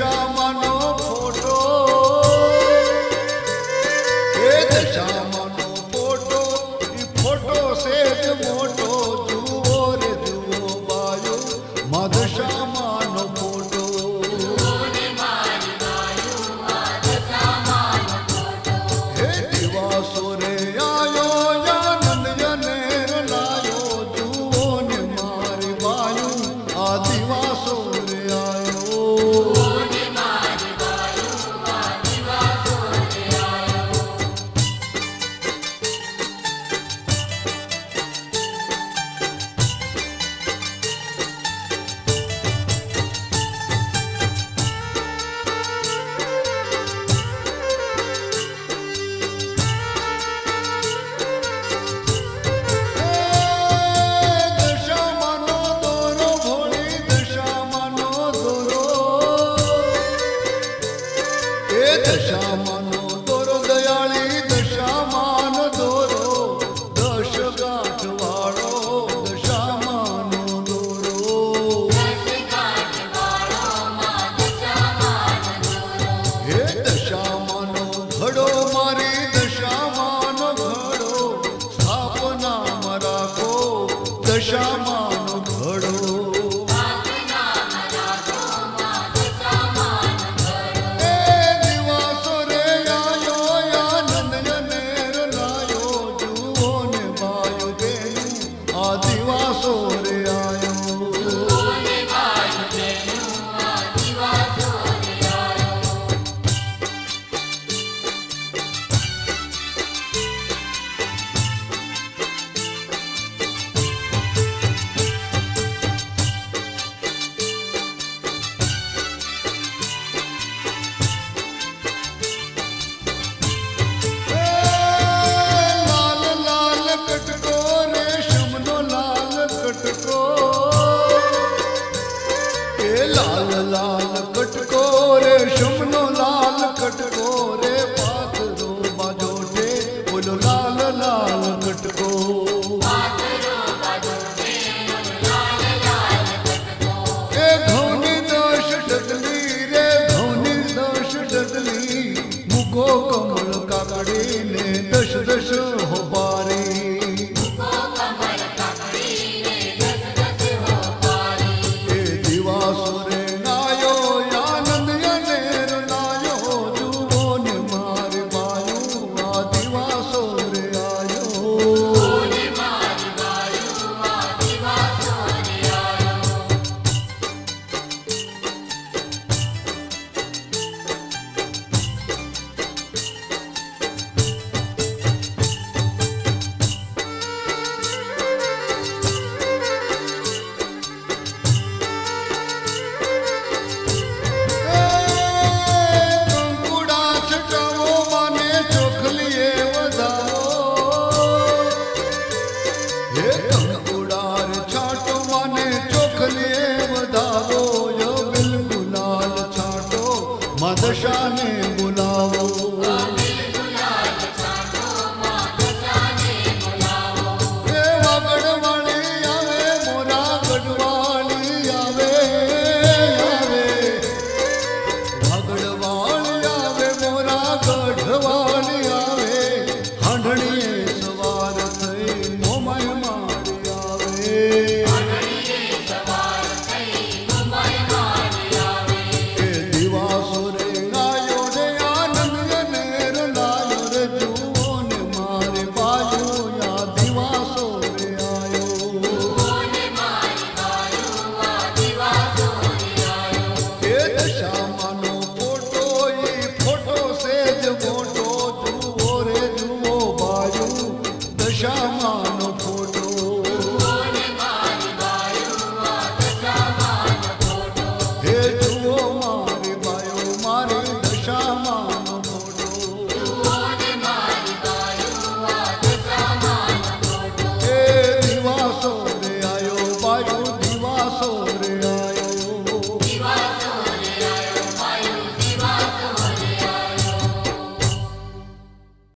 દશામાનો photo એ દશામાનો photo ઈ photo સેજ મોટો જુઓ રે જુઓ બાયો મા દશામાનો ફોટો હે દિવાસો રે આયો આનંદ યનેર લાયો જુઓ ને મારી બાયું આ દિવાસો રે આયો દશામાનો દોરો ભોળી દશામાનો દોરો એ દશામાનો દોરો દયાળી દશામાનો દોરો દશ ગાંઠ વાળો દશામાનો દોરો હે દશામાનો ઘડો મારી દશામાનો ઘડો સ્થાપનામાં રાખો દશામાનો ઘડો એ દિવાસો રે આયો આનંદ યનેર લાયો જુઓ ને બાયો બેનું આ દિવાસો રે આયો લાલ લાલ કટકો રેશમનો લાલ કટકો એ લાલ લાલ કટકો રેશમનો લાલ કટકો રે પાથરો બાજોટે બોલો લાલ લાલ કટકો એ ઘઉંની દશ ડગલી રે ઘઉંની દશ ડગલી મૂકો કમળ કાકડીને દશ દશ હોબારી એ દિવાસો રે નાયો આનંદ યનેર નાયો જુઓ ને મારી બાયું આ દિવાસો રે આયો કંકુડા છટાવો માને ચોખલીએ વધાવો હે કંકુડા રે છાંટો માને ચોખલીએ વધાવો યો બિલ ગુલાલ છાંટો મા દશાને બોલાવો એ વાગડવાળી આવે મોરા ગઢવાળી આવે આવે વાગડવાળી આવે મોરા ગઢવાળી આવે હાંડણીએ સવાર થઈ મોમાય મારી આવે એ દિવાસો રે આયો રે આનંદ યનેર લાયો રે જુઓ ને મારે બાયો યા દિવાસો રે આયો એ દશામાનો